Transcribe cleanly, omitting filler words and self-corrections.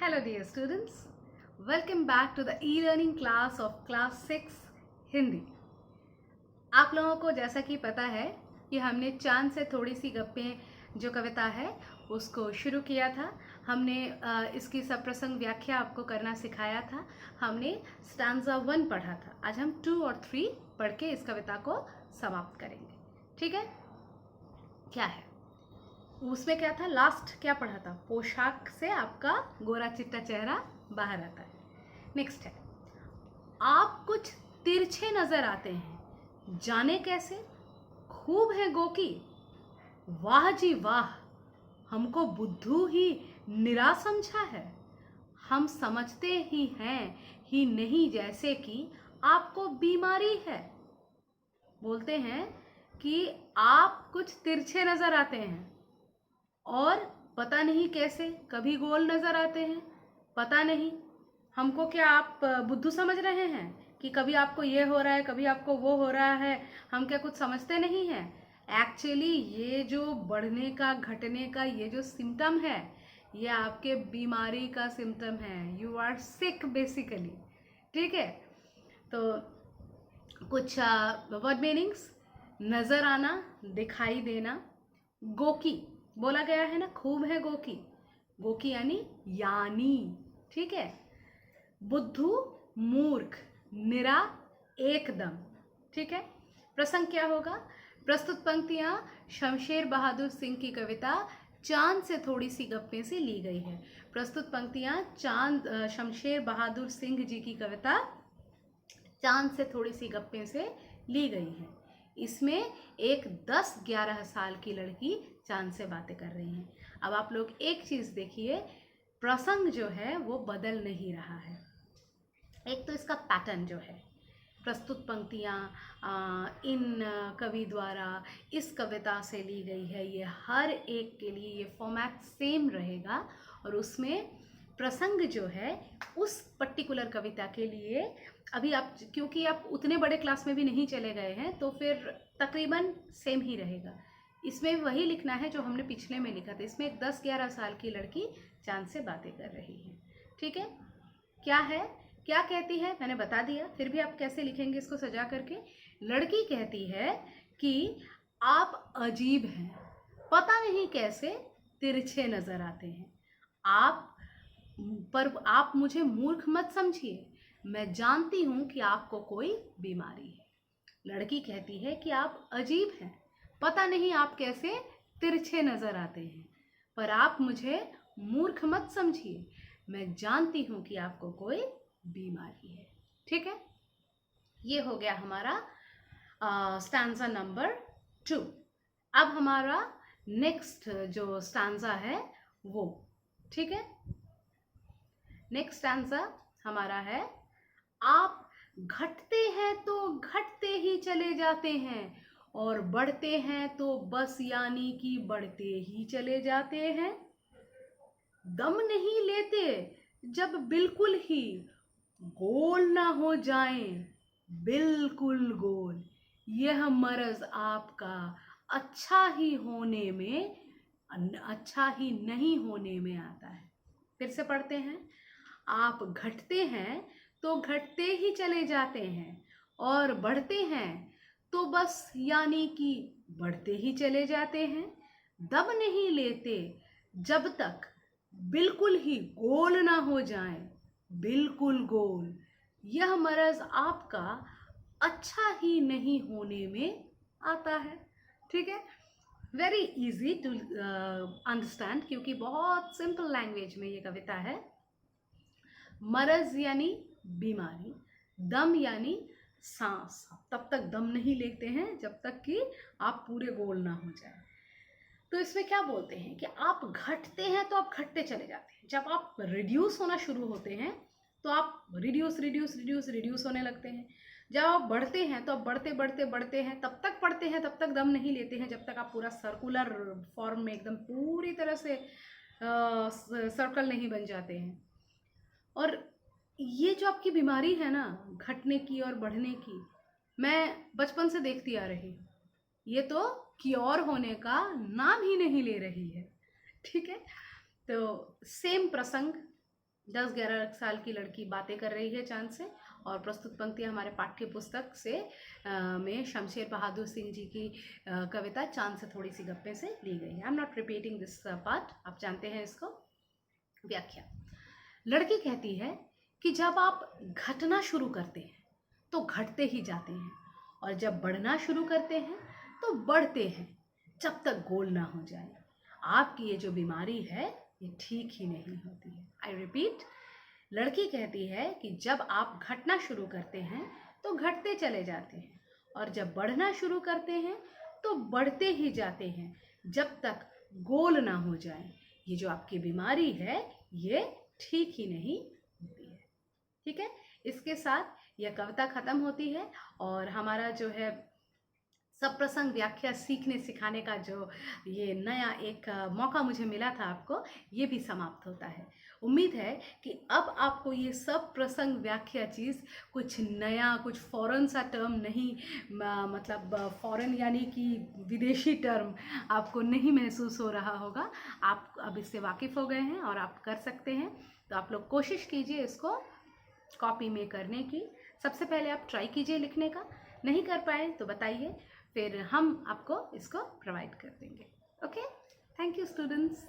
Hello dear students, welcome back to the e-learning class of class 6 Hindi. आप लोगों को जैसा कि पता है कि हमने चांद से थोड़ी सी गप्पें जो कविता है उसको शुरू किया था। हमने इसकी सप्रसंग व्याख्या आपको करना सिखाया था। हमने स्टैंजा 1 पढ़ा था। आज हम 2 और 3 पढ़ के इस कविता को समाप्त करेंगे। ठीक है, क्या है उसमें, क्या था, लास्ट क्या पढ़ा था? पोशाक से आपका गोरा चिट्टा चेहरा बाहर आता है। नेक्स्ट है, आप कुछ तिरछे नजर आते हैं, जाने कैसे, खूब है गोकी, वाह जी वाह, हमको बुद्धू ही निरा समझा है, हम समझते ही हैं ही नहीं जैसे कि आपको बीमारी है। बोलते हैं कि आप कुछ तिरछे नजर आते हैं और पता नहीं कैसे, कभी गोल नजर आते हैं, पता नहीं हमको क्या आप बुद्धू समझ रहे हैं कि कभी आपको ये हो रहा है, कभी आपको वो हो रहा है, हम क्या कुछ समझते नहीं हैं? एक्चुअली ये जो बढ़ने का, घटने का ये जो सिम्टम है, ये आपके बीमारी का सिम्टम है। You are sick basically. ठीक है, तो कुछ वर्ड मीनिंग्स: नजर आना, दिखाई देना, गोकी बोला गया है ना, खूब है गोकी, गोकी यानी, ठीक है। बुद्धू मूर्ख, निरा एकदम, ठीक है। प्रसंग क्या होगा? प्रस्तुत पंक्तियां शमशेर बहादुर सिंह की कविता चांद से थोड़ी सी गप्पे से ली गई है। प्रस्तुत पंक्तियां शमशेर बहादुर सिंह जी की कविता चांद से थोड़ी सी गप्पे से ली गई है। इसमें एक 10-11 साल की लड़की चांद से बातें कर रही हैं। अब आप लोग एक चीज़ देखिए, प्रसंग जो है वो बदल नहीं रहा है। एक तो इसका पैटर्न जो है, प्रस्तुत पंक्तियाँ इन कवि द्वारा इस कविता से ली गई है, ये हर एक के लिए ये फॉर्मेट सेम रहेगा। और उसमें प्रसंग जो है उस पर्टिकुलर कविता के लिए, अभी आप क्योंकि आप उतने बड़े क्लास में भी नहीं चले गए हैं, तो फिर तकरीबन सेम ही रहेगा। इसमें वही लिखना है जो हमने पिछले में लिखा था। इसमें एक 10-11 साल की लड़की चांद से बातें कर रही है। ठीक है, क्या है, क्या कहती है, मैंने बता दिया, फिर भी आप कैसे लिखेंगे इसको सजा करके। लड़की कहती है कि आप अजीब हैं, पता नहीं कैसे तिरछे नजर आते हैं, आप मुझे मूर्ख मत समझिए, मैं जानती हूं कि आपको कोई बीमारी है। लड़की कहती है कि आप अजीब हैं, पता नहीं आप कैसे तिरछे नजर आते हैं, पर आप मुझे मूर्ख मत समझिए, मैं जानती हूं कि आपको कोई बीमारी है। ठीक है, ये हो गया हमारा स्टैंजा नंबर 2। अब हमारा नेक्स्ट जो स्टैंजा है वो, ठीक है, नेक्स्ट स्टैंजा हमारा है, आप घटते हैं तो घटते ही चले जाते हैं और बढ़ते हैं तो बस यानी कि बढ़ते ही चले जाते हैं, दम नहीं लेते जब बिल्कुल ही गोल ना हो जाएं, बिल्कुल गोल, यह मर्ज आपका अच्छा ही होने में, अच्छा ही नहीं होने में आता है। फिर से पढ़ते हैं, आप घटते हैं तो घटते ही चले जाते हैं और बढ़ते हैं तो बस यानी कि बढ़ते ही चले जाते हैं, दम नहीं लेते जब तक बिल्कुल ही गोल ना हो जाए, बिल्कुल गोल, यह मर्ज आपका अच्छा ही नहीं होने में आता है। ठीक है, वेरी इजी टू अंडरस्टैंड, क्योंकि बहुत सिंपल लैंग्वेज में ये कविता है। मरज यानी बीमारी, दम यानी सांस, तब तक दम नहीं लेते हैं जब तक कि आप पूरे गोल ना हो जाए। तो इसमें क्या बोलते हैं कि आप घटते हैं तो आप घटते चले जाते हैं, जब आप रिड्यूस होना शुरू होते हैं तो आप रिड्यूस रिड्यूस रिड्यूस रिड्यूस होने लगते हैं, जब आप बढ़ते हैं तो आप बढ़ते बढ़ते बढ़ते हैं, तब तक बढ़ते हैं, तब तक दम नहीं लेते हैं जब तक आप पूरा सर्कुलर फॉर्म में एकदम पूरी तरह से सर्कल नहीं बन जाते हैं। और ये जो आपकी बीमारी है ना, घटने की और बढ़ने की, मैं बचपन से देखती आ रही हूँ, ये तो क्योर होने का नाम ही नहीं ले रही है। ठीक है, तो सेम प्रसंग, 10-11 साल की लड़की बातें कर रही है चांद से, और प्रस्तुत पंक्तियाँ हमारे पाठ्य पुस्तक से में शमशेर बहादुर सिंह जी की कविता चांद से थोड़ी सी गप्पे से ली गई है। I am not repeating this part, आप जानते हैं इसको। व्याख्या। लड़की कहती है कि जब आप घटना शुरू करते हैं तो घटते ही जाते हैं, और जब बढ़ना शुरू करते हैं तो बढ़ते हैं, जब तक गोल ना हो जाए। आपकी ये जो बीमारी है ये ठीक ही नहीं होती है। आई रिपीट, लड़की कहती है कि जब आप घटना शुरू करते हैं तो घटते चले जाते हैं, और जब बढ़ना शुरू करते हैं तो बढ़ते ही जाते हैं, जब तक गोल ना हो जाए। ये जो आपकी बीमारी है ये ठीक ही नहीं होती है। ठीक है, इसके साथ यह कविता खत्म होती है, और हमारा जो है सब प्रसंग व्याख्या सीखने सिखाने का जो ये नया एक मौका मुझे मिला था आपको, ये भी समाप्त होता है। उम्मीद है कि अब आपको ये सब प्रसंग व्याख्या चीज़ कुछ नया, कुछ फॉरेन सा टर्म नहीं, मतलब फॉरेन यानी कि विदेशी टर्म आपको नहीं महसूस हो रहा होगा। आप अब इससे वाकिफ़ हो गए हैं और आप कर सकते हैं। तो आप लोग कोशिश कीजिए इसको कॉपी में करने की। सबसे पहले आप ट्राई कीजिए लिखने का, नहीं कर पाए तो बताइए, फिर हम आपको इसको प्रोवाइड कर देंगे। Okay, thank you students.